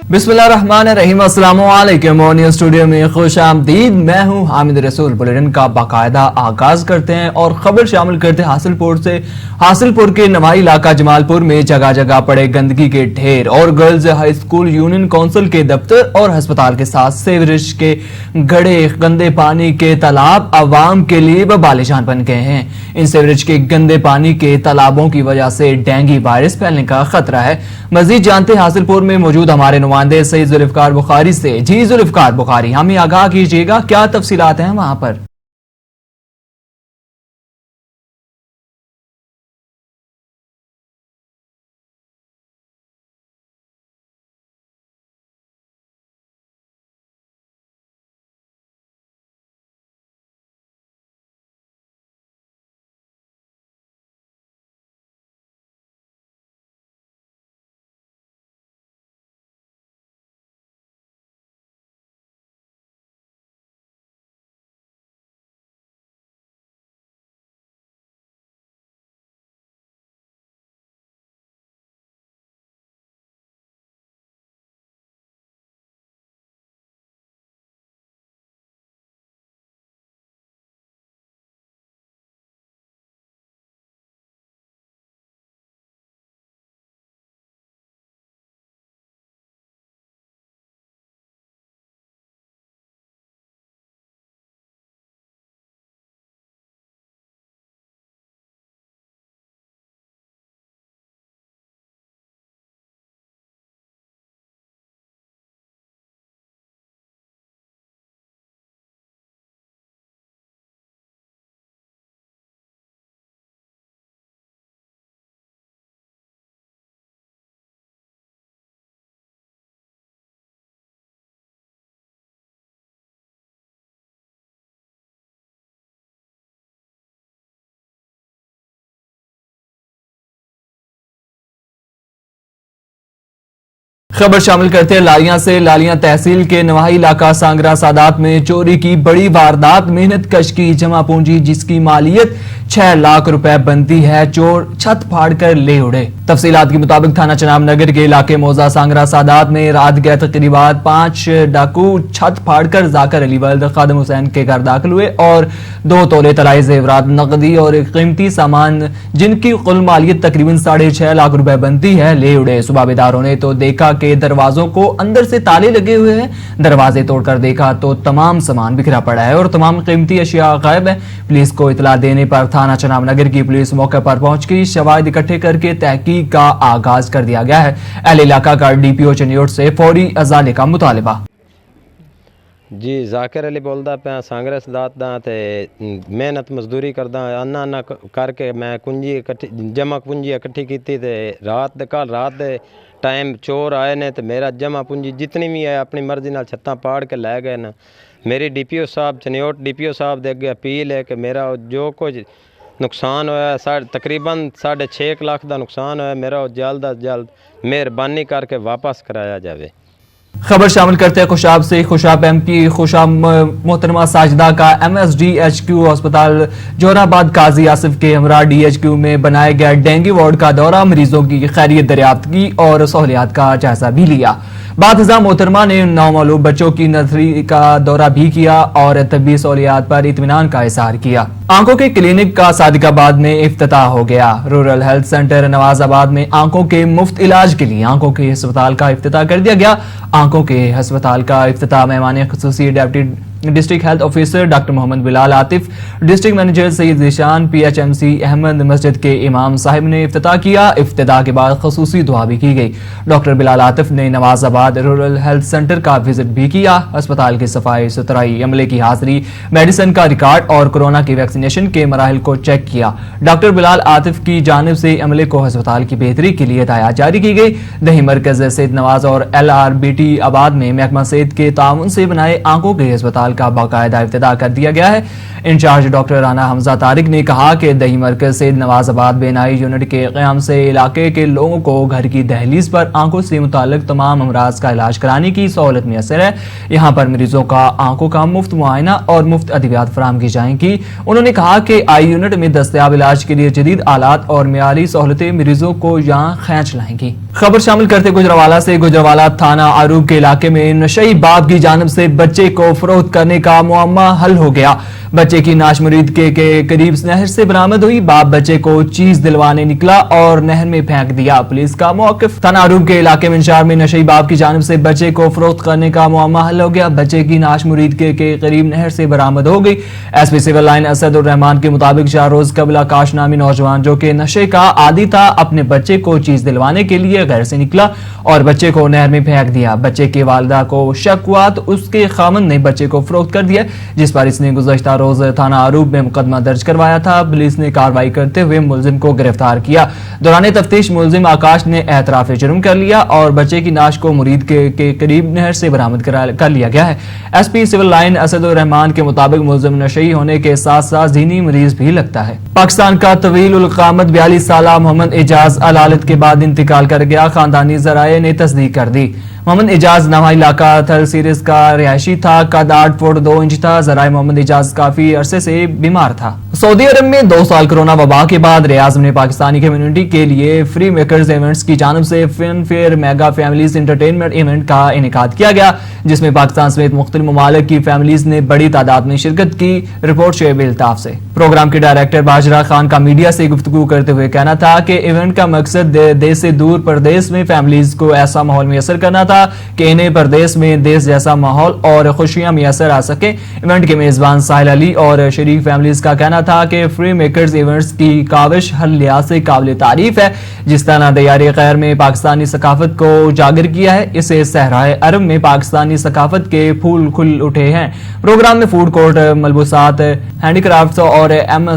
बिस्मिल्लाहिर्रहमानिर्रहीम। अस्सलाम वालेकुम। न्यूज़ स्टूडियो में खुश आमदीद। मैं हूं हामिद रसूल। बुलेटिन का बाकायदा आगाज करते हैं और खबर शामिल करते हैं हासिलपुर से। हासिलपुर के नवाई इलाका जमालपुर में जगह जगह पड़े गंदगी के ढेर और girls high school union council के दफ्तर और अस्पताल के साथ सीवरेज के गड़े गंदे पानी के तालाब आवाम के लिए बबाल जान बन गए हैं। इन सीवरेज के गंदे पानी के तालाबों की वजह से डेंगू वायरस फैलने का खतरा है। मजीद जानते हैं हासिलपुर में मौजूद हमारे नुमाइंदे सईद जुल्फिकार बुखारी से। जी जुल्फिकार बुखारी, हमें आगाह कीजिएगा, क्या तफसीलात हैं वहां पर? खबर शामिल करते हैं लालियां से। लालियां तहसील के नवाही इलाका सांगरा सादात में चोरी की बड़ी वारदात। मेहनत कश की जमा पूंजी जिसकी मालियत 6 लाख रुपए बनती है, चोर छत फाड़ कर ले उड़े। तफसीलात के मुताबिक थाना चनाब नगर के इलाके मौजा सांगरा सादात में रात गए तकरीबन 5 डाकू छत फाड़ कर जाकर अली वल्द खादम हुसैन के घर दाखिल हुए और 2 तोले तलाई जेवरात नकदी और एक कीमती सामान जिनकी कुल मालियत तकरीबन 6.5 लाख रुपए बनती है ले उड़े। सुबहदारों ने तो देखा के दरवाजों को अंदर से ताले लगे हुए हैं। दरवाजे तोड़कर देखा तो तमाम सामान बिखरा पड़ा है और तमाम कीमती अशिया गायब है। पुलिस को इतला देने पर थाना चनाब नगर की पुलिस मौके पर पहुंच गई। शवाहिद इकट्ठे करके तहकीक का आगाज कर दिया गया है। अहले इलाका का डीपीओ चनियोट से फौरी अजाले का मुतालिबा। जी जाकिर अली बोलदा पे सांगरे सदात दा ते मेहनत मजदूरी करदा अन्ना अन्ना करके मैं कुंजी इकट्ठी जमा पूंजी इकट्ठी की ते रात दे कल रात दे टाइम चोर आए ने ते मेरा जमा पूंजी जितनी भी है अपनी मर्जी नाल छत्तां पाड़ के लै गए न। मेरी डीपीओ साहब चनियोट डीपीओ साहब दे अगे अपील है कि मेरा जो कुछ नुकसान होया तकरीबन 6.5 लाख का नुकसान होया, मेरा जल्द अज जल्द मेहरबानी करके वापस कराया जाए। खबर शामिल करते हैं खुशाब से। खुशाब एमपी खुशाब मोहतरमा साजिदा का MSDHQ अस्पताल जोराबाद काजी आसिफ के हमरा DHQ में बनाए गया डेंगू वार्ड का दौरा, मरीजों की खैरियत दरियाफ्त की और सहूलियात का जायजा भी लिया। बादशाह मोहतरमा ने नौमालूम बच्चों की नर्सरी का दौरा भी किया और तबी सहूलियात पर इत्मीनान का इजहार किया। आंखों के क्लिनिक का सादिकाबाद में इफ्तिताह हो गया। रूरल हेल्थ सेंटर नवाजाबाद में आंखों के मुफ्त इलाज के लिए आंखों के अस्पताल का इफ्तिताह कर दिया गया। आंखों के अस्पताल का इफ्तिताह मेहमान खुसूसी deputy district health officer doctor Mohammad Bilal Atif, district manager Saeed Zeeshan, PHMC Ahmad मस्जिद के इमाम साहिब ने इफ्तिताह किया। इफ्तिताह के बाद खसूसी दुआ भी की गई। डॉक्टर बिलाल आतिफ ने नवाजाबाद रूरल हेल्थ सेंटर का विजिट भी किया। अस्पताल की सफाई सुथराई, अमले की हाजिरी, मेडिसिन का रिकॉर्ड और कोरोना की वैक्सीनेशन के मराहिल को चेक किया। डॉक्टर बिलाल आतिफ की जानिब से अमले को अस्पताल की बेहतरी के लिए हिदायत जारी की गई। दही मरकज सैयद नवाज और LRBT आबाद में महकमा सेहत के ताउन से बनाए आंखों के अस्पताल का बाकायदा इफ्तिताह कर दिया गया है। इंचार्ज डॉक्टर राना हमजा तारिक ने कहा कि दही मरकज से नवाजाबाद बेनाई यूनिट के क़याम से इलाके के लोगों को घर की दहलीज पर आंखों से मुताल्लिक तमाम अमराज का इलाज कराने की सहूलत मैसर है। यहाँ पर मरीजों का आंखों का मुफ्त मुआयना और मुफ्त अद्वियात फराहम की जाएंगी। उन्होंने कहा कि आई यूनिट में दस्तयाब इलाज के लिए जदीद आलात और मियारी सहूलतें मरीजों को यहाँ खींच लाएंगी। खबर शामिल करते गुजरावाला से। गुजरावाला थाना आरूब के इलाके में नशई बाप की जानिब से बच्चे को फरोख्त करने का मुअम्मा हल हो गया। बच्चे की नाश मुरीद के करीब नहर से बरामद हुई। बाप बच्चे को चीज दिलवाने निकला और नहर में फेंक दिया। पुलिस का मौकिफ। थाना आरूब के इलाके में इंशार में नशई बाप की जानिब से बच्चे को फरोख्त करने का मुअम्मा हल हो गया। बच्चे की नाश मुरीद के करीब नहर से बरामद हो गई। एसपी सिविल लाइन असद उर रहमान के मुताबिक 4 रोज कबल आकाश नामी नौजवान जो कि नशे का आदी था अपने बच्चे को चीज दिलवाने के लिए घर से निकला और बच्चे को नहर में फेंक दिया। बच्चे की वालिदा को शक हुआ तो उसके खामन ने बच्चे को फरोख्त कर दिया, जिस पर इसने गुज़श्ता रोज थाना आरूब में मुकदमा दर्ज करवाया था। पुलिस ने कार्रवाई करते हुए मुलजिम को गिरफ्तार किया। दौरान तफ्तीश मुलजिम आकाश ने एतराफ जुर्म कर लिया और बच्चे की नाश को मुरीद के करीब नहर से बरामद कर लिया गया है। एसपी सिविल लाइन असद उर रहमान के मुताबिक मुलजिम नशई होने के साथ साथ ज़हनी मरीज भी लगता है। पाकिस्तान का तवील उल क़ामत 42 साला मोहम्मद एजाज अलालत के बाद इंतकाल कर गया। खानदानी ज़राए ने तस्दीक कर दी। मोहम्मद एजाज नवा इलाका थल सीरीज का रिहायशी था। कद 8 फुट 2 इंच था। जराए मोहम्मद एजाज काफी अरसे से बीमार था। सऊदी अरब में 2 साल कोरोना वबा के बाद रियाज में पाकिस्तानी कम्युनिटी के लिए फ्री मेकर्स इवेंट्स की जानिब से fun fair mega families entertainment event का इनेकाद किया गया, जिसमें पाकिस्तान समेत मुख्तलिफ ममालिक की फैमिलीज ने बड़ी तादाद में शिरकत की। रिपोर्ट शुएब अल्ताफ से। प्रोग्राम के डायरेक्टर बाजरा खान का मीडिया से गुफ्तगू करते हुए कहना था कि इवेंट का मकसद देश से दूर प्रदेश में फैमिलीज को ऐसा माहौल मैसर करना था कि इन्हें प्रदेश में देश जैसा माहौल और खुशियां मैसर आ सके। इवेंट के मेजबान साहिल अली और शरीक फैमिलीज का कहना था कि फ्री मेकर्स इवेंट्स की काविश हर लिहाज से काबिल तारीफ है। जिस तरह दयारे खैर में पाकिस्तानी सकाफत को उजागर किया है, इसे सहराए अरब में पाकिस्तानी सकाफत के फूल खुल उठे हैं। प्रोग्राम में फूड कोर्ट, मलबूसात, हैंडीक्राफ्ट्स और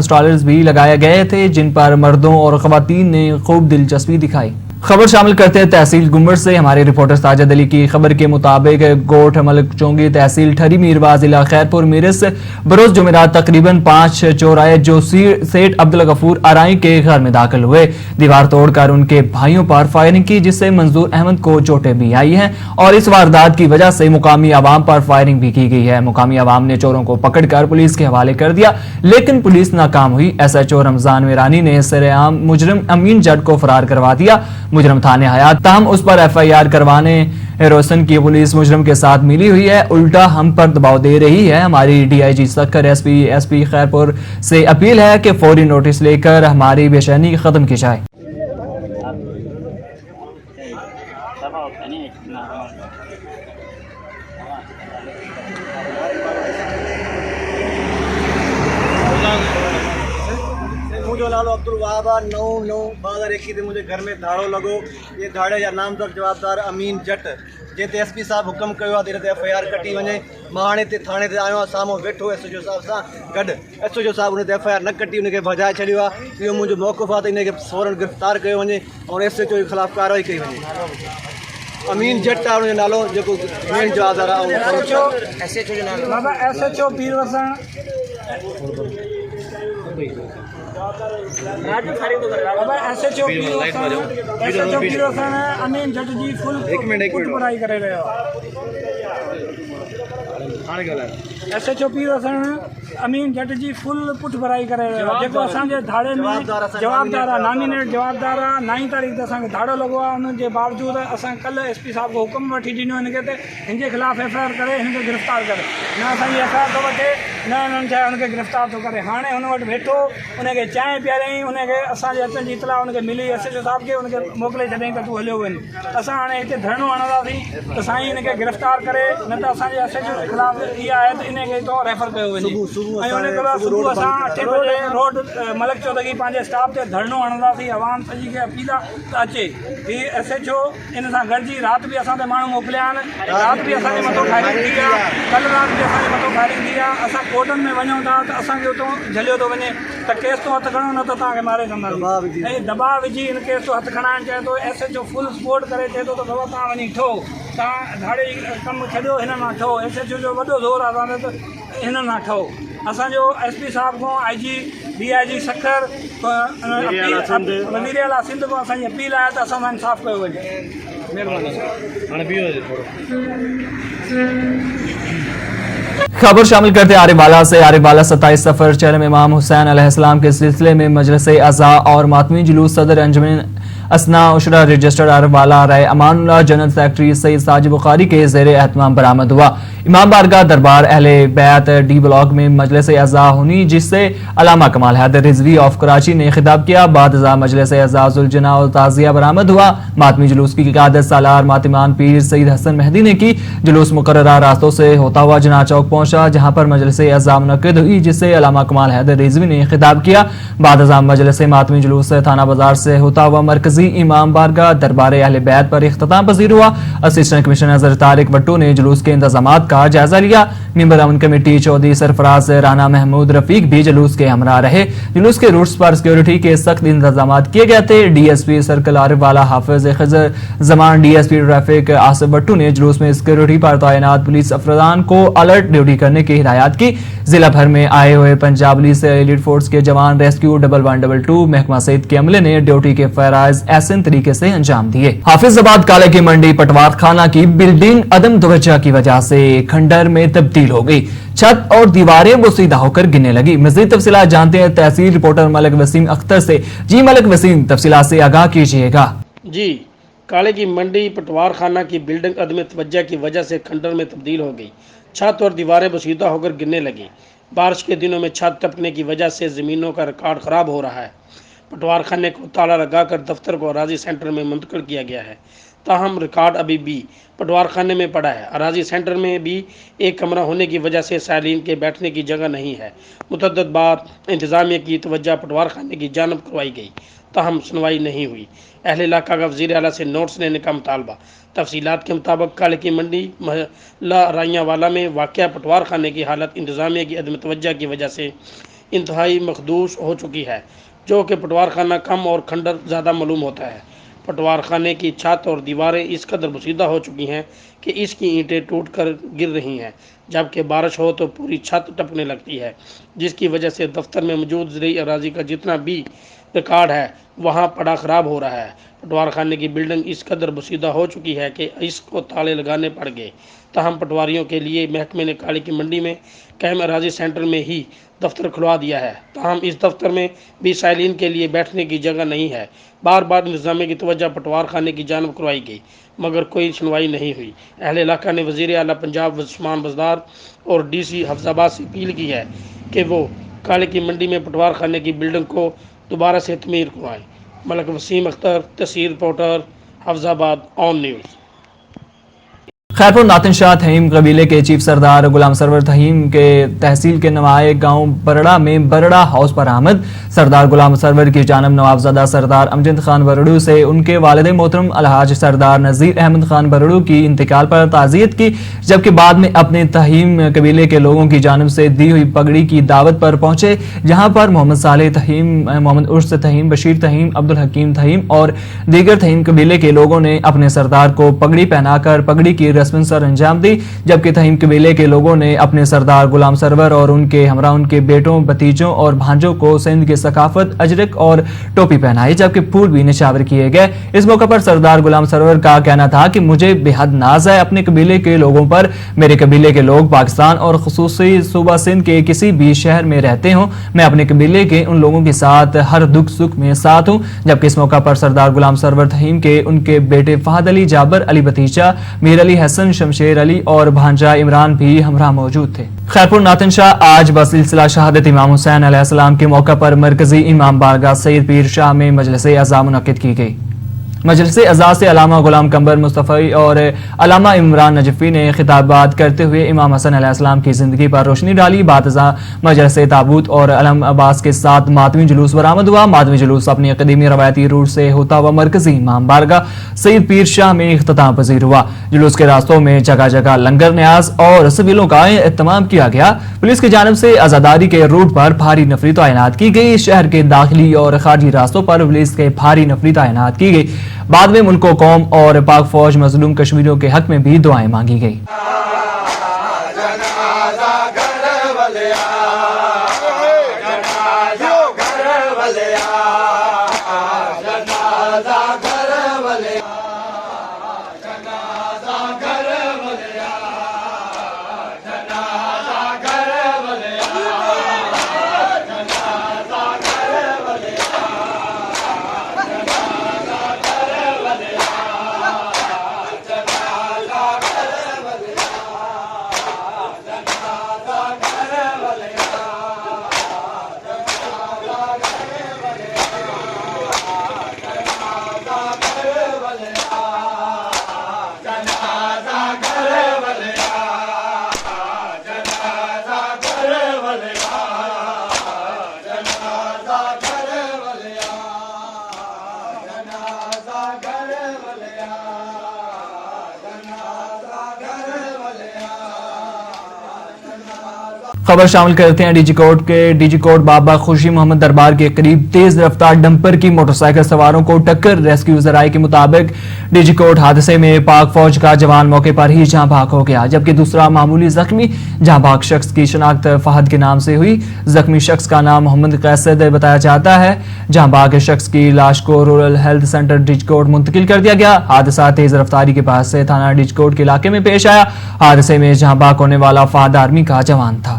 स्टॉलर्स भी लगाए गए थे, जिन पर मर्दों और खवातीन ने खूब दिलचस्पी दिखाई। खबर शामिल करते हैं तहसील गुम्बड़ से। हमारे रिपोर्टर साजिद अली की खबर के मुताबिक गोठ मलक चौंगी तहसील ठरी मीरवा जिला खैरपुर मिरस बरोज जुमेरात तकरीबन 5 चोराए जो सेठ अब्दुल गफूर आराई के घर में दाखिल हुए। दीवार तोड़कर उनके भाइयों पर फायरिंग की, जिससे मंजूर अहमद को चोटें भी आई हैं और इस वारदात की वजह से मुकामी आवाम पर फायरिंग भी की गई है। मुकामी आवाम ने चोरों को पकड़कर पुलिस के हवाले कर दिया, लेकिन पुलिस नाकाम हुई। SHO रमजान मीरानी ने सरेआम मुजरिम अमीन जट को फरार करवा दिया। मुजरिम थाने आया, ताहम उस पर FIR करवाने रोशन की पुलिस मुजरिम के साथ मिली हुई है, उल्टा हम पर दबाव दे रही है। हमारी DIG सक्कर SP खैरपुर से अपील है कि फौरी नोटिस लेकर हमारी बेचैनी खत्म की जाए। मुझे नालो अब्दुल वहाब 9/9/2021 ते मुझे घर में धाड़ो लॻो। ये धाड़े जा नामज़द जवाबदार अमीन जट जे ते SP साहब हुकम कयो आहे त FIR कटी वञे। मां हाणे हिते थाणे ते आयो आहियां, साम्हूं वेठो SHO साहब सां गॾु। SHO साहब हुन ते FIR न कटी, हुनखे भॼाए छॾियो आहे। इहो मुंहिंजो मौक़िफ़ आहे त हिनखे फौरन गिरफ़्तार कयो वञे और SHO जे ख़िलाफ़ु कार्रवाई कई वञे। अमीन जट आहे हुनजो नालो, जेको मेन जवाबदार आहे। SHO जो नालो बाबा SHO पीर वसण SHO पीर वसण अमीन जट जी फुल पढ़ाई करे रहियो आहे। SHO पीर वसण अमीन जट जी फुल पुठ भराई करे रहियो आहे, जेको असांजे धाड़े में जवाबदार आहे, नॉमिनेट जवाबदार आहे। 9 तारीख़ ते असांखे धाड़ो लॻो आहे। उनजे बावजूद असां कल्ह SP साहब को हुकुम वठी ॾिनो हिनखे त हिनजे ख़िलाफ़ु FIR करे हिनखे गिरफ़्तार करे। न असांजी FIR थो वठे, न हिननि छा हुनखे गिरफ़्तार थो करे। हाणे हुन वटि वेठो, उनखे चांहि पीआरियईं, उनखे असांजे अचण जी इतला उनखे मिली SHO साहब खे, उनखे मोकिले छॾियईं त तूं हलियो वञ। असां हाणे हिते धरणो हणंदासीं त साईं हिनखे गिरफ़्तार करे, न त असांजे SHO जे ख़िलाफ़ु इहा आहे त इनखे हितां रेफर कयो वञे। ऐं उन खां सुबुह असां 8 बजे रोड मलक चौधरी पंहिंजे स्टाफ ते धरणो हणंदासीं। आवाम सॼी खे अपील आहे त अचे। हीअ SHO इन सां गॾिजी राति बि असां ते माण्हू मोकिलिया आहिनि, राति बि असांजे मथां फायरिंग थी आहे, कल्ह राति बि असांजे मथां फायरिंग थी आहे। असां कोर्टनि में वञूं था त असांखे उतां झलियो थो वञे त केस तो हथु खणो, न त तव्हांखे मारे कंदासीं। ऐं दबाव विझी हिन केस तो हथु खणाइणु चए थो। SHO फुल सपोर्ट करे चए थो त बाबा तव्हां वञी ठो, तव्हां धाड़े कमु छॾियो, हिन मां ठो। SHO जो वॾो ज़ोर आहे असां त हिन मां ठो। असांजो SP साहब खां IG DIG सक्कर वज़ीर आला सिंध खां असांजी अपील आहे त असां सां इंसाफ़ कयो वञे। महिरबानी। खबर शामिल करते आरिवाला से। आरिवाला 27 सफर चरम इमाम हुसैन अलैहिस्सलाम के सिलसिले में मजलिस अज़ा और मातमी जुलूस सदर अंजुमन اسنا عشرہ رجسٹر اروالا رائے امان اللہ جنرل سیکرٹری سید ساجد بخاری کے زیر اہتمام برآمد ہوا۔ امام بارگاہ دربار اہل بیت ڈی بلاک میں مجلس اعزا ہونی جس سے علامہ کمال حیدر رضوی آف کراچی نے خطاب کیا۔ بعد ازاں مجلس اعزاز الجنا اور تعزیہ برآمد ہوا۔ ماتمی جلوس کی قیادت سالار ماتمان پیر سید حسن مہدی نے کی۔ جلوس مقررہ راستوں سے ہوتا ہوا جناح چوک پہنچا جہاں پر مجلس اعزا منعقد ہوئی جس سے علامہ کمال حیدر رضوی نے خطاب کیا۔ بعد ازاں مجلس ماتمی جلوس تھانہ بازار سے ہوتا ہوا مرکزی امام بارگاہ دربار اہل بیت پر اختتام پذیر ہوا۔ اسسٹنٹ کمشنر نظر طارق بٹو نے جلوس کے انتظامات کا جائزہ لیا۔ ممبر امن کمیٹی چودھری سرفراز رانا محمود رفیق بھی جلوس کے ہمراہ رہے۔ جلوس کے روٹس پر سیکورٹی کے سخت انتظامات کیے گئے تھے۔ D S P circle Arifwala Hafiz Khizar Zaman, D S P traffic Asif Buttu نے جلوس میں سیکورٹی پر تعینات پولیس افسران کو الرٹ ڈیوٹی کرنے کی ہدایات کی۔ ضلع بھر میں آئے ہوئے پنجاب پولیس ایلیٹ فورس کے جوان ریسکیو 1122 محکمہ صحت کے عملے نے ڈیوٹی کے فرائض احسن طریقے سے انجام دیے۔ حافظ آباد کالے کی منڈی پٹوار خانہ کی بلڈنگ عدم توجہ کی وجہ سے کھنڈر میں تبدیل ہو گئی۔ چھت اور دیواریں بوسیدہ ہو کر گرنے لگی۔ مزید تفصیلات جانتے ہیں تحصیل رپورٹر ملک وسیم اختر سے۔ جی ملک وسیم، تفصیلات سے آگاہ کیجیے گا۔ جی، کالے کی منڈی پٹوار خانہ کی بلڈنگ عدم توجہ کی وجہ سے کھنڈر میں تبدیل ہو گئی۔ چھت اور دیواریں بوسیدہ ہو کر گرنے لگی۔ بارش کے دنوں میں چھت ٹپکنے کی وجہ سے زمینوں کا ریکارڈ خراب ہو رہا ہے۔ پٹوار خانے کو تالا لگا کر دفتر کو اراضی سینٹر میں منتقل کیا گیا ہے، تاہم ریکارڈ ابھی بھی پٹوار خانے میں پڑا ہے۔ اراضی سینٹر میں بھی ایک کمرہ ہونے کی وجہ سے سائلین کے بیٹھنے کی جگہ نہیں ہے۔ متعدد بار انتظامیہ کی توجہ پٹوار خانے کی جانب کروائی گئی، تاہم سنوائی نہیں ہوئی۔ اہل علاقہ کا وزیر اعلیٰ سے نوٹس لینے کا مطالبہ۔ تفصیلات کے مطابق کالے کی منڈی محلہ رائیاں والا میں واقع پٹوار خانے کی حالت انتظامیہ کی عدم توجہ کی وجہ سے انتہائی مخدوش ہو چکی ہے، جو کہ پٹوار خانہ کم اور کھنڈر زیادہ معلوم ہوتا ہے۔ پٹوار خانے کی چھت اور دیواریں اس قدر بوسیدہ ہو چکی ہیں کہ اس کی اینٹیں ٹوٹ کر گر رہی ہیں، جبکہ بارش ہو تو پوری چھت ٹپکنے لگتی ہے، جس کی وجہ سے دفتر میں موجود زرعی اراضی کا جتنا بھی ریکارڈ ہے وہاں پڑا خراب ہو رہا ہے۔ پٹوار خانے کی بلڈنگ اس قدر بوسیدہ ہو چکی ہے کہ اس کو تالے لگانے پڑ گئے، تاہم پٹواریوں کے لیے محکمے نے کالے کی منڈی میں قائم اراضی سینٹر میں ہی دفتر کھلوا دیا ہے، تاہم اس دفتر میں بھی سائلین کے لیے بیٹھنے کی جگہ نہیں ہے۔ بار بار انتظامیہ کی توجہ پٹوار خانے کی جانب کروائی گئی مگر کوئی سنوائی نہیں ہوئی۔ اہل علاقہ نے وزیر اعلیٰ پنجاب عثمان بزدار اور ڈی سی حفظ آباد سے اپیل کی ہے کہ وہ کالے کی منڈی میں پٹوار خانے کی بلڈنگ کو دوبارہ سے تعمیر کروائیں۔ ملک وسیم اختر، تحصیل رپورٹر، حفظ آباد، آن نیوز۔ خیرپور ناتن شاہ تھہیم قبیلے کے چیف سردار غلام سرور تھہیم کے تحصیل کے نوائے گاؤں برڑا میں برڑا ہاؤس پر آمد۔ سردار غلام سرور کی جانب نوابزادہ سردار امجد خان برڑو سے ان کے والد محترم الحاج سردار نذیر احمد خان برڑو کی انتقال پر تعزیت کی، جبکہ بعد میں اپنے تھہیم قبیلے کے لوگوں کی جانب سے دی ہوئی پگڑی کی دعوت پر پہنچے، جہاں پر محمد صالح تھہیم، محمد ارس تھہیم، بشیر تھہیم، عبدالحکیم تھہیم اور دیگر تھہیم قبیلے کے لوگوں نے اپنے سردار کو پگڑی پہنا کر پگڑی کی رسم سر انجام دی، جبکہ تھہیم قبیلے کے لوگوں نے اپنے سردار غلام سرور اور ان کے ہمراہ ان کے بیٹوں، بھتیجوں اور بھانجوں کو سندھ کی ثقافت اجرک اور ٹوپی پہنائی، جبکہ پھول بھی نشاور کیے گئے۔ اس موقع پر سردار غلام سرور کا کہنا تھا کہ مجھے بے حد ناز ہے اپنے قبیلے کے لوگوں پر۔ میرے قبیلے کے لوگ پاکستان اور خصوصی صوبہ سندھ کے کسی بھی شہر میں رہتے ہوں، میں اپنے قبیلے کے ان لوگوں کے ساتھ ہر دکھ سکھ میں ساتھ ہوں۔ جبکہ اس موقع پر سردار غلام سرور تھہیم کے ان کے بیٹے فہد علی جابر علی بھتیجا میر علی حسن شمشیر علی اور بھانجا عمران بھی ہمراہ موجود تھے۔ خیرپور ناتن شاہ آج بسلسلہ شہادت امام حسین علیہ السلام کے موقع پر مرکزی امام بارگاہ سید پیر شاہ میں مجلس اعزا منعقد کی گئی۔ مجلس اعزا سے علامہ غلام قمر مصطفی اور علامہ عمران نجفی نے خطابات کرتے ہوئے امام حسن علیہ السلام کی زندگی پر روشنی ڈالی۔ بعد ازاں مجلس تابوت اور علم عباس کے ساتھ ماتمی جلوس برآمد ہوا۔ ماتمی جلوس اپنی قدیمی روایتی روٹ سے ہوتا ہوا مرکزی امام بارگاہ سید پیر شاہ میں اختتام پذیر ہوا۔ جلوس کے راستوں میں جگہ جگہ لنگر نیاز اور سبیلوں کا اہتمام کیا گیا۔ پولیس کی جانب سے عزاداری کے روٹ پر بھاری نفری تعینات کی گئی۔ شہر کے داخلی اور خارجی راستوں پر پولیس کے بھاری نفری تعینات کی گئی۔ بعد میں ملک و قوم اور پاک فوج مظلوم کشمیریوں کے حق میں بھی دعائیں مانگی گئی۔ खबर शामिल करते हैं डीजी कोट बाबा खुशी मोहम्मद दरबार के करीब तेज रफ्तार डंपर की मोटरसाइकिल सवारों को टक्कर। रेस्क्यू जराये के मुताबिक डीजी कोट हादसे में पाक फौज का जवान मौके पर ही जहां भाग हो गया, जबकि दूसरा मामूली जख्मी। जहां भाग शख्स की शनाख्त फहद के नाम से हुई। जख्मी शख्स का नाम मोहम्मद कैसद बताया जाता है। जहां भाग शख्स की लाश को रूरल हेल्थ सेंटर डीजी कोट मुंतकिल कर दिया गया। हादसा तेज रफ्तारी के पास से थाना डीजी कोट के इलाके में पेश आया। हादसे में जहां भाग होने वाला फहद आर्मी का जवान था।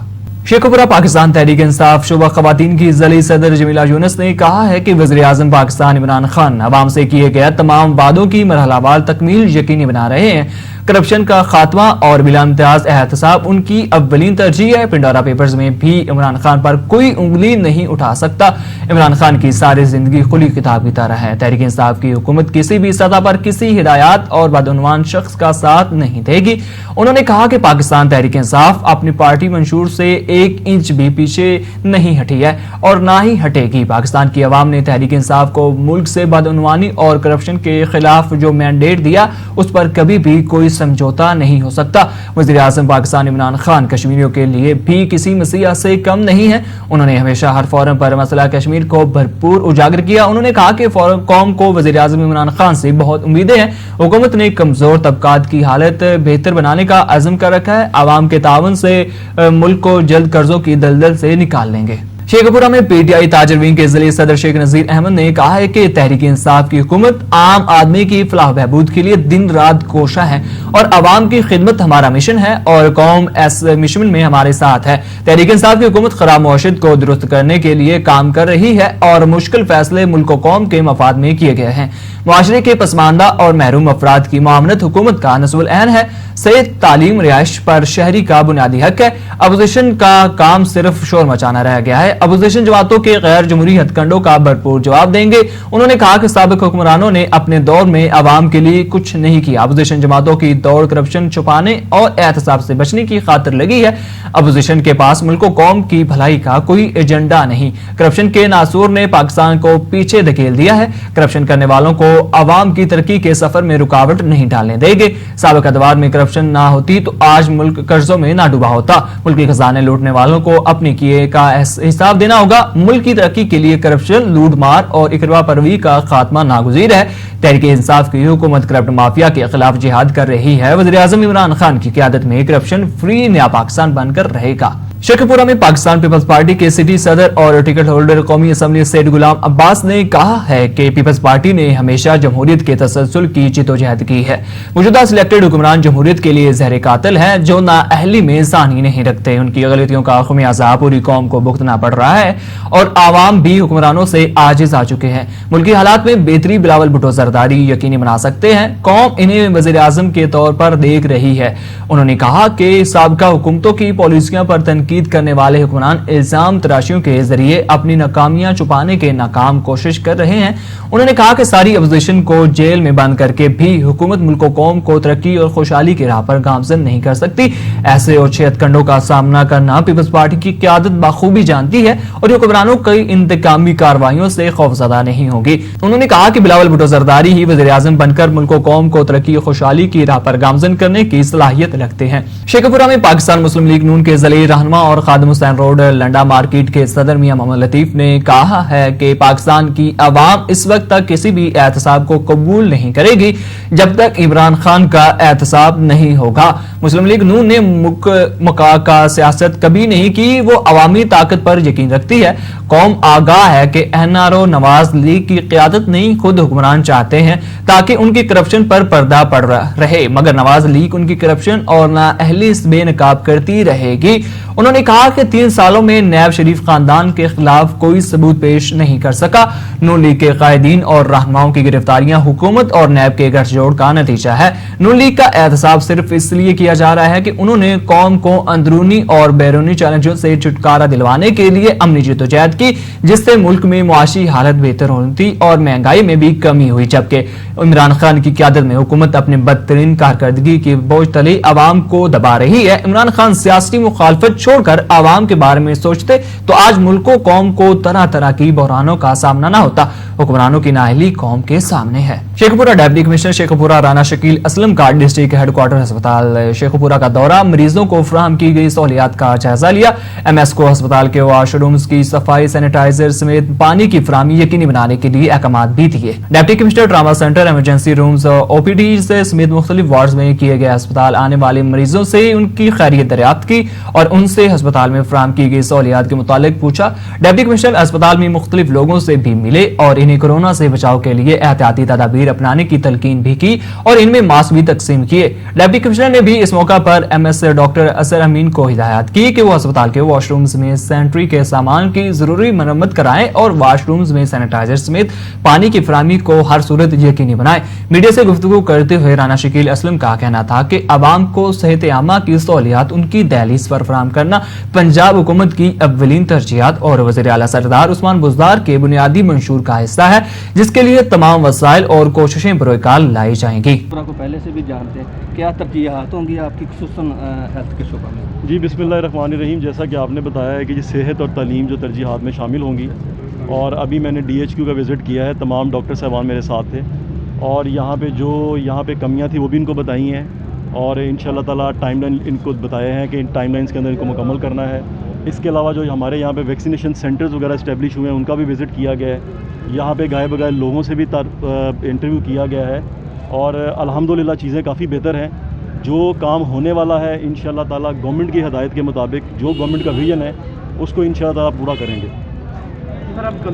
शेखपुरा पाकिस्तान तहरीक इंसाफ शुबा खवातीन की ज़ली सदर जमीला यूनुस ने कहा है कि वज़ीर आज़म पाकिस्तान इमरान खान अवाम से किए गए तमाम वादों की मरहलावार तकमील यकीनी बना रहे हैं। करप्शन का खात्मा और बिला इम्तियाज एहतसाब उनकी अव्वलीन तरजीह है। पिंडोरा पेपर्स में भी इमरान खान पर कोई उंगली नहीं उठा सकता। इमरान खान की सारी जिंदगी खुली किताब की तरह है। तहरीक इंसाफ की हुकूमत किसी भी सतह पर किसी हिदायत और बदउनवान शख्स का साथ नहीं देगी। उन्होंने कहा कि पाकिस्तान तहरीक इंसाफ अपनी पार्टी मंशूर से 1 इंच भी पीछे नहीं हटी है और ना ही हटेगी। पाकिस्तान की अवाम ने तहरीक इंसाफ को मुल्क से बदउनवानी और करप्शन के खिलाफ जो मैंडेट दिया उस पर कभी भी कोई समझौता नहीं हो सकता। वज़ीर आज़म पाकिस्तान इमरान खान कश्मीरियों के लिए भी किसी मसीहा से कम नहीं है। उन्होंने हमेशा हर फोरम पर मसला कश्मीर को भरपूर उजागर किया। उन्होंने कहा कि कौम को वज़ीर आज़म इमरान खान से बहुत उम्मीदें हैं। हुकूमत ने कमजोर तबकात की हालत बेहतर बनाने का अज़म कर रखा है। आवाम के तावन से मुल्क को जल्द कर्जों की दलदल से निकाल लेंगे। शेखपुरा में पीटीआई ताजर विंग के ज़िले सदर शेख नजीर अहमद ने कहा है कि तहरीक इंसाफ की हुकूमत आम आदमी की फलाह बहबूद के लिए दिन रात कोशा है और अवाम की खिदमत हमारा मिशन है और कौम इस मिशन में हमारे साथ है। तहरीक इंसाफ की हुकूमत खराब मुआशरत को दुरुस्त करने के लिए काम कर रही है और मुश्किल फैसले मुल्क कौम के मफाद में किए गए हैं। मुआशरे के पसमानदा और महरूम अफराद की मामनत हुकूमत का नस्बुल ऐन है। सेहत, तालीम, रिहाइश पर शहरी का बुनियादी हक है। अपोजिशन का काम सिर्फ शोर मचाना रह गया है। अपोजिशन जमातों के गैर जमहूरी हथकंडों का भरपूर जवाब देंगे। उन्होंने कहा कि साबिक हुक्मरानों ने अपने दौर में अवाम के लिए कुछ नहीं किया। अपोजिशन जमातों की दौड़ करप्शन छुपाने और एहतसाब से बचने की खातिर लगी है। अपोजिशन के पास मुल्क कौम की भलाई का कोई एजेंडा नहीं। करप्शन के नासूर ने पाकिस्तान को पीछे धकेल दिया है। करप्शन करने वालों को अवाम की तरक्की के सफर में रुकावट नहीं डालने देंगे। साबिक अदवार में करप्शन ना होती तो आज मुल्क कर्जों में ना डूबा होता। मुल्क के खजाने लूटने वालों को अपने किए का हिसाब देना होगा। मुल्क की तरक्की के लिए करप्शन, लूट मार और इकरवा परवी का खात्मा नागुज़ीर है। तहरीक इंसाफ की हुकूमत करप्ट माफिया के खिलाफ जिहाद कर रही है। वज़ीर आज़म इमरान खान की क़यादत में करप्शन फ्री नया पाकिस्तान बनकर रहेगा। शेखपुरा में पाकिस्तान पीपल्स पार्टी के सिटी सदर और टिकट होल्डर कौमी असम्बली सैयद गुलाम अब्बास ने कहा है कि पीपल्स पार्टी ने हमेशा जमहूरियत के तसलसल की जिदोजहद की है। मौजूदा सिलेक्टेड हुक्मरान जमहूरियत के लिए जहर कातिल हैं जो नाअहली में सानी नहीं रखते। उनकी गलतियों का खमियाजा पूरी कौम को भुगतना पड़ रहा है और आवाम भी हुक्मरानों से आजिज आ चुके हैं। मुल्की हालात में बेहतरी बिलावल भुट्टो जरदारी यकीनी बना सकते हैं। कौम इन्हें वज़ीर आज़म के तौर पर देख रही है। उन्होंने कहा कि साबिका हुकूमतों की पॉलिसियों पर तनकीद करने वाले हुक्मरान इल्जाम तराशियों के जरिए अपनी नाकामियां छुपाने के नाकाम कोशिश कर रहे हैं। उन्होंने कहा कि सारी अपोजिशन को जेल में बंद करके भी हुकूमत मुल्क कौम को तरक्की और खुशहाली की राह पर गामजन नहीं कर सकती। ऐसे और हथकंडों का सामना करना पीपल्स पार्टी की क़यादत बखूबी जानती है और हुक्मरानों कई इंतकामी कार्रवाइयों से खौफजदा नहीं होगी। उन्होंने कहा कि बिलावल भुट्टो जरदारी ही वज़ीर आज़म बनकर मुल्क कौम को तरक्की और खुशहाली की राह पर गामजन करने की सलाहियत रखते हैं। शेखपुरा में पाकिस्तान मुस्लिम लीग नून के ज़ली रहनुमा और खादिम हुसैन रोड लंडा मार्केट के सदर मियां मोहम्मद लतीफ ने कहा है कि पाकिस्तान की अवाम इस वक्त तक किसी भी एहतसाब को कबूल नहीं करेगी जब तक इमरान खान का एहतसाब नहीं होगा। मुस्लिम लीग नून ने मुका का सियासत कभी नहीं की। वो अवामी ताकत पर यकीन रखती है। कौम आगाह है कि एनआरओ नवाज लीग की क़यादत नहीं खुद हुक्मरान चाहते हैं ताकि उनकी करप्शन पर पर्दा पड़ रहे, मगर नवाज लीग उनकी करप्शन और नाअहली से बेनकाब करती रहेगी। उन्होंने कहा कि 3 सालों में नैब शरीफ खानदान के खिलाफ कोई सबूत पेश नहीं कर सका। नून लीग के कायदीन और रहनुमाओं की गिरफ्तारियां हुकूमत और नैब के गठजोड़ का नतीजा है। नून लीग का एहतसाब सिर्फ इसलिए किया जा रहा है कि उन्होंने कौम को अंदरूनी और बैरूनी चैलेंजों से छुटकारा दिलवाने के लिए अमनी जद्दोजहद की, जिससे मुल्क में मुआशी हालत बेहतर होनी थी और महंगाई में भी कमी हुई, जबकि इमरान खान की क़यादत में हुकूमत अपने बदतरीन कारकर्दगी की बोझ तले आवाम को दबा रही है। इमरान खान सियासी मुखालफत छोड़कर आवाम के बारे में सोचते तो आज मुल्क को कौम को तरह तरह की बहरानों का सामना न होता। हुक्मरानों की नाअहली कौम के सामने है। शेखपुरा डिप्टी कमिश्नर शेखपुरा राना शकील असलम का डिस्ट्रिक्ट हेडक्वार्टर अस्पताल शेखपुरा का दौरा, मरीजों को फराहम की गई सहूलियात का जायजा लिया। MS को अस्पताल के वाशरूम्स की सफाई, सैनिटाइजर समेत पानी की फराहमी यकीनी बनाने के लिए अहकाम भी दिए। Deputy commissioner trauma centre, emergency rooms, OPD समेत मुख्तलिफ वार्ड में किए गए अस्पताल आने वाले मरीजों से उनकी खैरियत दरियाफ्त की और उनसे अस्पताल में फराहम की गई सहूलियात के मुतालिक पूछा। डिप्टी कमिश्नर अस्पताल में मुख्तलिफ लोगों से भी मिले और इन्हें कोरोना से बचाव के लिए एहतियाती तदाबीर अपनाने की तलकीन भी की और इनमें मास्क भी तकसीम किए। डिप्टी कमिश्नर ने भी इस मौका पर MS डॉक्टर असर अमीन को हिदायत की कि वो अस्पताल के वॉशरूम्स में सैनिटरी के सामान की जरूरी मरम्मत कराएं और वॉशरूम्स में सैनिटाइजर समेत पानी की फराहमी को हर सूरत यकीनी बनाएं। मीडिया से गुफ्तगू करते हुए राना शकील असलम का कहना था कि अवाम को सेहत आमा की सहूलियात उनकी दहलीज पर फराहम करना पंजाब हुकूमत की अव्वलीन तरजीहात और वज़ीर आला सरदार उस्मान बुज़दार के बुनियादी मंशूर का हिस्सा है, जिसके लिए तमाम वसाइल और कोशिशें बरोकार लाई जाएंगी। को पहले से भी जानते हैं, क्या तरजीहात होंगी आपकी खुसूसन हेल्थ के शोबा में? जी बिस्मिल्लाहिर्रहमानिर्रहीम, जैसा कि आपने बताया है कि ये सेहत और तालीम जो तरजीहात में शामिल होंगी, और अभी मैंने DHQ का विज़िट किया है, तमाम डॉक्टर साहबान मेरे साथ थे और यहाँ पे कमियाँ थी वो भी इनको बताई हैं और इंशाअल्लाह ताला टाइमलाइन इनको बताए हैं कि इन टाइमलाइंस के अंदर इनको मुकम्मल करना है। इसके अलावा जो हमारे यहाँ पे वैक्सीनेशन सेंटर्स वगैरह इस्टेब्लिश हुए हैं उनका भी विज़िट किया गया है। यहाँ पे गाए बगाए लोगों से भी इंटरव्यू किया गया है और अल्हम्दुलिल्लाह चीज़ें काफ़ी बेहतर हैं। जो काम होने वाला है इंशाअल्लाह ताला गवर्नमेंट की हदायत के मुताबिक जो गवर्नमेंट का विजन है उसको इंशाअल्लाह ताला पूरा करेंगे।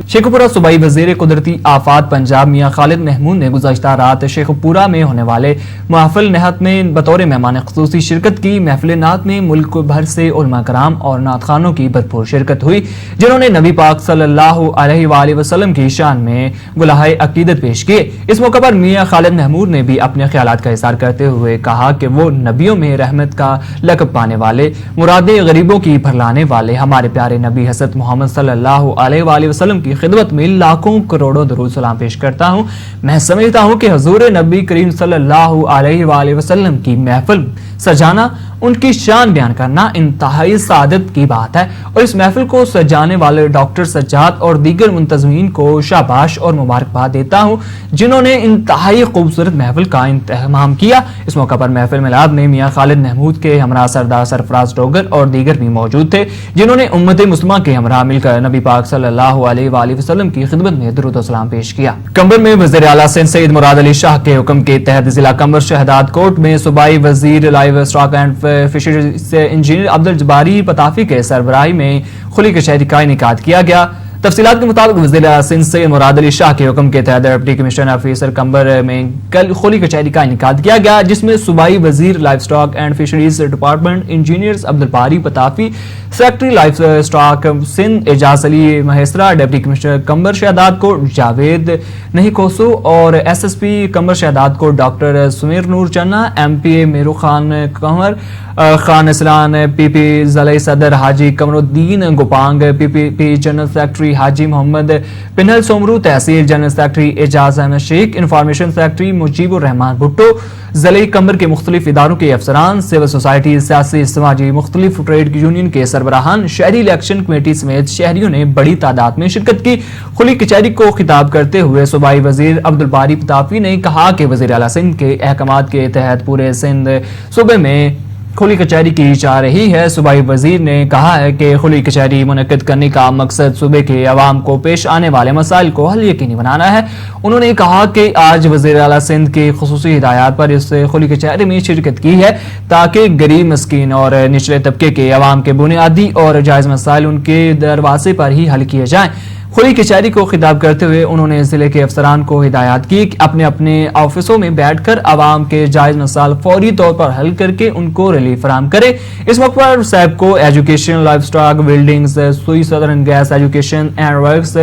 शेखपुरा सूबाई वज़ीर कुदरती आफात पंजाब मियां खालिद महमूद ने गुज़श्ता रात शेखपुरा में होने वाले महफिल नहत में बतौर मेहमान ख़ुसूसी शिरकत की। महफिल नात में मुल्क भर से उलमा कराम और नात खानों की भरपूर शिरकत हुई, जिन्होंने नबी पाक सल्लल्लाहु अलैहि वसल्लम की शान में गुलाहे अकीदत पेश किए। इस मौके पर मियां खालिद महमूद ने भी अपने ख्यालात का इज़हार करते हुए कहा कि वो नबियों में रहमत का लक़ब पाने वाले, मुरादे गरीबों की भरलाने वाले हमारे प्यारे नबी हज़रत मोहम्मद सल्लल्लाहु अलैहि वसल्लम की खिदमत में लाखों करोड़ों दरूद सलाम पेश करता हूँ। मैं समझता हूँ कि हुजूर नबी करीम सल्लल्लाहु अलैहि वसल्लम की महफिल सजाना, उनकी शान बयान करना इंतहाई सादत की बात है और इस महफिल को सजाने वाले डॉक्टर सज्जाद और दीगर मुंतज़मीन को शाबाश और मुबारकबाद देता हूँ, जिन्होंने इंतहाई खूबसूरत महफिल का इंतज़ाम किया। इस मौका पर महफिल मिलाद में मियां खालिद महमूद के हमरा सरदार सरफराज डोगर और दीगर भी मौजूद थे, जिन्होंने उम्मत मुस्लिमा के हमरा मिलकर नबी पाक सल्लल्लाहु अलैहि वसल्लम की खिदमत में दुरूद व सलाम पेश किया। कंबर में वज़ीर आला सिंध सैयद मुराद अली शाह के हुक्म के तहत जिला कंबर शहदाद कोर्ट में सूबाई वजीर live stock and fisheries engineer Abdul Jabbari Patafi के सरबराही में खुली कचहरी का इनेकाद किया गया। तफसीलात के मुताबिक वज़ीर आला सिंध सैयद मुराद अली शाह के हुक्म के तहत डिप्टी कमिश्नर ऑफिसर कंबर में कल खुली कचहरी का इनेकाद किया गया, जिसमें सूबाई वजीर live stock and fisheries department engineers Abdul Bari Patafi, secretary life stock Sindh Ijaz Ali Mahesar, deputy commissioner Qambar Shahdad को जावेद नहीं कोसो और SSP कंबर शहदाद को डॉक्टर सुमेर नूर चन्ना, MPA मेरू खान कंवर, खान इसलान PP ज़िला सदर Haji Kamaruddin Gopang, PPP general secretary Haji Mohammad Pinal Soomro, तहसील general secretary Ijaz Ahmed Sheikh, information secretary Mujibur Rahman Bhutto, ज़िले कंबर के मुख्तलिफ इदारों के अफसरान, सिविल सोसाइटी, सियासी समाजी मुख्तलिफ ट्रेड यूनियन के सरबराहान, शहरी इलेक्शन कमेटी समेत शहरियों ने बड़ी तादाद में शिरकत की। खुली कचहरी को खिताब करते हुए सूबाई वजीर अब्दुल बारी पताफी ने कहा कि वज़ीर आला सिंध के अहकामात के तहत पूरे सिंध सूबे में खुली कचहरी की जा रही है। सूबाई वजीर ने कहा है कि खुली कचहरी मुनक्किद करने का मकसद सूबे के अवाम को पेश आने वाले मसाइल को हल यकीनी बनाना है। उन्होंने कहा कि आज वज़ीर आला सिंध की खुसूसी हिदायत पर इस खुली कचहरी में शिरकत की है ताकि गरीब, मस्कीन और निचले तबके के अवाम के बुनियादी और जायज़ मसाइल उनके दरवाजे पर ही हल किए जाएं। खुली कचहरी को खिताब करते हुए उन्होंने जिले के अफसरान को हिदायत की कि अपने अपने ऑफिसों में बैठकर आवाम के जायज मसाइल फौरी तौर पर हल करके उनको रिलीफ फराहम करे। इस मौके पर सैब को education, life stock, buildings, Sui southern gas education and works,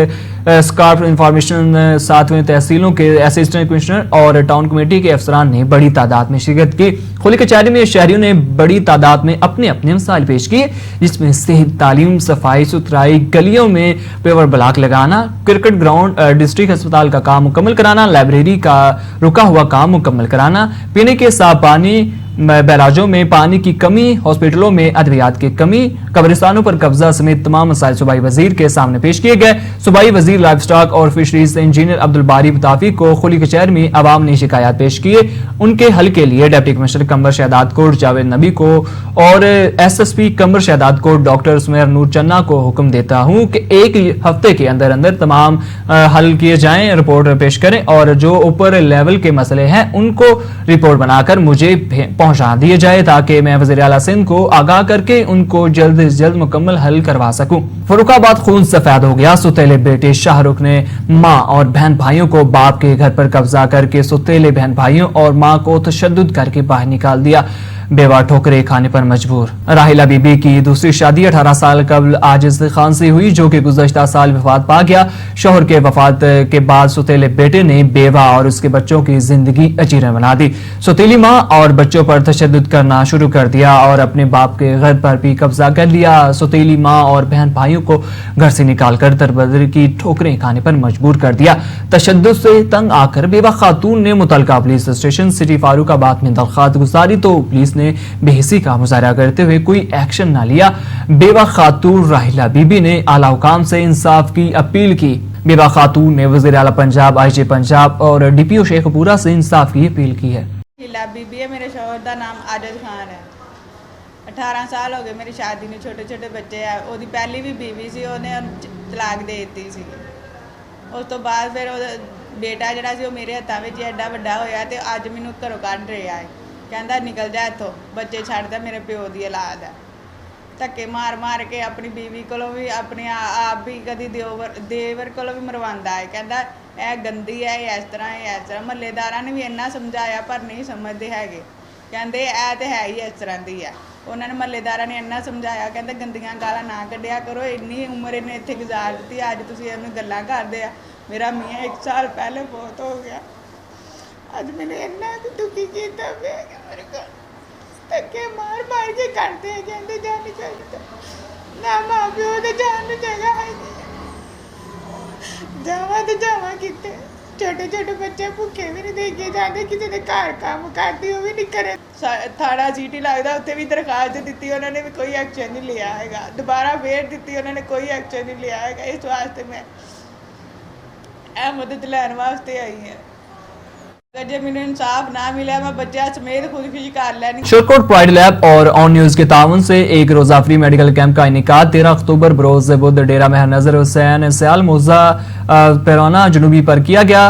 स्कार्फ इंफॉर्मेशन 7वें तहसीलों के असिस्टेंट कमिश्नर और टाउन कमेटी के अफसरान ने बड़ी तादाद में शिरकत की। खुली कचहरी में शहरियों ने बड़ी तादाद में अपने अपने मसाइल पेश किए, जिसमें सेहत, तालीम, सफाई सुथराई, गलियों में पेवर ब्लॉक लगाना, क्रिकेट ग्राउंड, डिस्ट्रिक्ट अस्पताल का काम मुकम्मल कराना, लाइब्रेरी का रुका हुआ काम मुकम्मल कराना, पीने के साफ पानी, बैराजों में पानी की कमी, हॉस्पिटलों में अद्वियात की कमी, कब्रिस्तानों पर कब्जा समेत तमाम मसाइल सूबाई वजीर के सामने पेश किए गए। सूबाई वजीर लाइफ स्टॉक और फिशरीज इंजीनियर अब्दुल बारी मुताफी को खुली कचहरी में अवाम ने शिकायत पेश किए। उनके हल के लिए deputy commissioner Qambar Shahdad coat Javed नबी को और SSP कंबर शहदाद कोट डॉक्टर सुमेर नूर चन्ना को हुक्म देता हूं कि एक हफ्ते के अंदर अंदर तमाम हल किए जाएं, रिपोर्ट पेश करें और जो ऊपर लेवल के मसले हैं उनको रिपोर्ट बनाकर मुझे पहुंचा दिए जाए ताकि मैं वज़ीर आला सिंध को आगाह करके उनको जल्द से जल्द मुकम्मल हल करवा सकूं। फर्रुखाबाद खून सफेद हो गया। सुतेले बेटे शाहरुख ने मां और बहन भाइयों को बाप के घर पर कब्जा करके सुतेले बहन भाइयों और मां को तशद्दुद करके बाहर निकाल दिया। बेवा ठोकरे खाने पर मजबूर। राहिला बीबी की दूसरी शादी 18 साल कबल आजिज खान से हुई, जो कि गुज़श्ता साल वफात पा गया। शोहर के वफात के बाद सुतेले बेटे ने बेवा और उसके बच्चों की जिंदगी अजीरन बना दी। सुतीली मां और बच्चों पर तशद्दुद करना शुरू कर दिया और अपने बाप के घर पर भी कब्जा कर लिया। सुतीली मां और बहन भाइयों को घर से निकालकर दरबदर की ठोकरें खाने पर मजबूर कर दिया। तशद्दुद से तंग आकर बेवा खातून ने मुतलका पुलिस स्टेशन सिटी फारूकाबाद में दरख्वास्त गुजारी तो पुलिस ने बेहिसी का मुजाहरा करते हुए कोई एक्शन न लिया। बेवा खातून राहिला बीबी ने आला हुकाम से इंसाफ की अपील की। बेवा खातून ने वज़ीर आला पंजाब, IG पंजाब और DPO शेखपुरा से इंसाफ की अपील की है। राहिला बीबी है, मेरे शौहर का नाम आजिज खान है। 18 साल हो गए मेरी शादी में, छोटे छोटे बच्चे है। ਉਹਦੀ ਪਹਿਲੀ ਵੀ बीवी ਸੀ, ਉਹਨੇ ਤਲਾਕ ਦੇ ਦਿੱਤੀ ਸੀ। ਉਸ ਤੋਂ ਬਾਅਦ ਫਿਰ ਉਹਦਾ ਬੇਟਾ ਜਿਹੜਾ ਸੀ ਉਹ ਮੇਰੇ ਹੱਥਾਂ ਵਿੱਚ ਐਡਾ ਵੱਡਾ ਹੋਇਆ ਤੇ ਅੱਜ ਮੈਨੂੰ ਘਰੋਂ ਕੱਢ ਰਿਹਾ ਹੈ। ਕਹਿੰਦਾ ਨਿਕਲ ਜਾ ਇੱਥੋਂ, ਬੱਚੇ ਛੱਡ ਦੇ, ਮੇਰੇ ਪਿਓ ਦੀ ਔਲਾਦ ਹੈ। ਧੱਕੇ ਮਾਰ ਮਾਰ ਕੇ ਆਪਣੀ ਬੀਵੀ ਕੋਲੋਂ ਵੀ, ਆਪਣੇ ਆਪ ਵੀ ਕਦੀ ਦੇਵਰ ਕੋਲੋਂ ਵੀ ਮਰਵਾਉਂਦਾ ਹੈ। ਕਹਿੰਦਾ ਇਹ ਗੰਦੀ ਹੈ, ਇਹ ਇਸ ਤਰ੍ਹਾਂ, ਇਹ ਇਸ ਤਰ੍ਹਾਂ। ਮਹੱਲੇਦਾਰਾਂ ਨੇ ਵੀ ਇੰਨਾ ਸਮਝਾਇਆ ਪਰ ਨਹੀਂ ਸਮਝਦੇ ਹੈਗੇ। ਕਹਿੰਦੇ ਇਹ ਤੇ ਹੈ ਹੀ ਇਸ ਤਰ੍ਹਾਂ ਦੀ ਹੈ। ਉਹਨਾਂ ਨੇ ਮਹੱਲੇਦਾਰਾਂ ਨੇ ਇੰਨਾ ਸਮਝਾਇਆ, ਕਹਿੰਦੇ ਗੰਦੀਆਂ ਗਾਲਾਂ ਨਾ ਕੱਢਿਆ ਕਰੋ, ਇੰਨੀ ਉਮਰ ਇਹਨੇ ਇੱਥੇ ਗੁਜ਼ਾਰ ਦਿੱਤੀ, ਅੱਜ ਤੁਸੀਂ ਇਹਨੂੰ ਗੱਲਾਂ ਕਰਦੇ ਆ। ਮੇਰਾ ਮੀਆਂ 1 ਸਾਲ ਪਹਿਲੇ ਬਹੁਤ ਹੋ ਗਿਆ। ਅੱਜ ਮੈਨੂੰ ਇੰਨਾ ਦੁਖੀ ਕੀਤਾ ਪਿਆ ਕਿ ਮੇਰੇ ਕੋਲ ਧੱਕੇ ਮਾਰ ਮਾਰ ਕੇ ਕੱਢਦੇ ਆ। ਕਹਿੰਦੇ ਜਾ ਨਿਕਲ ਜਾ, ਨਾ ਮਾਂ ਪਿਓ ਦੇ ਜਾਣ ਨੂੰ ਜਗ੍ਹਾ ਹੈ ਜਾਵਾਂ ਤੇ ਜਾਵਾਂ ਕਿਤੇ। ਛੋਟੇ ਛੋਟੇ ਬੱਚੇ ਭੁੱਖੇ ਵੀ ਨਹੀਂ ਦੇਖੇ ਜਾਂਦੇ, ਕਿਸੇ ਦੇ ਘਰ ਕੰਮ ਕਰਦੀ ਉਹ ਵੀ ਨਹੀਂ ਕਰੇ। ਥਾਣਾ ਸੀਟੀ ਲੱਗਦਾ, ਉੱਥੇ ਵੀ ਦਰਖਾਸਤ ਦਿੱਤੀ, ਉਹਨਾਂ ਨੇ ਵੀ ਕੋਈ ਐਕਸ਼ਨ ਨਹੀਂ ਲਿਆ ਹੈਗਾ। ਦੁਬਾਰਾ ਫੇਰ ਦਿੱਤੀ, ਉਹਨਾਂ ਨੇ ਕੋਈ ਐਕਸ਼ਨ ਨਹੀਂ ਲਿਆ ਹੈਗਾ। ਇਸ ਵਾਸਤੇ ਮੈਂ ਇਹ ਮਦਦ ਲੈਣ ਵਾਸਤੇ ਆਈ ਹਾਂ। अगर मुझे इंसाफ ना मिला मैं बच्चा समेत खुदकुशी कर लेनी। शोरकोट प्राइड लैब और ऑन न्यूज के ताउन से एक रोजा फ्री मेडिकल कैंप का इनेकाद 13 अक्टूबर बरोज बुध डेरा महर नजर हुसैन सयाल मोजा पैराना जुनूबी पर किया गया।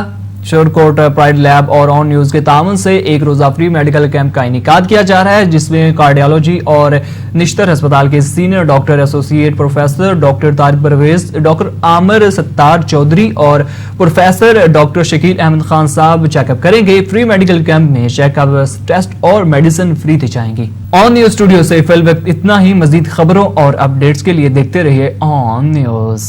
शोरकोट प्राइड लैब और ऑन न्यूज के ताउन से एक रोजा फ्री मेडिकल कैंप का इनेकाद किया जा रहा है, जिसमें कार्डियोलॉजी और निश्तर अस्पताल के senior doctor associate professor doctor Tariq Parvez, doctor Aamir Sattar Chaudhry और प्रोफेसर डॉक्टर शकील अहमद खान साहब चेकअप करेंगे। फ्री मेडिकल कैंप में चेकअप, टेस्ट और मेडिसिन फ्री दी जाएंगी। ऑन न्यूज स्टूडियो से फिल वक्त इतना ही। मजीद खबरों और अपडेट्स के लिए देखते रहिए ऑन न्यूज।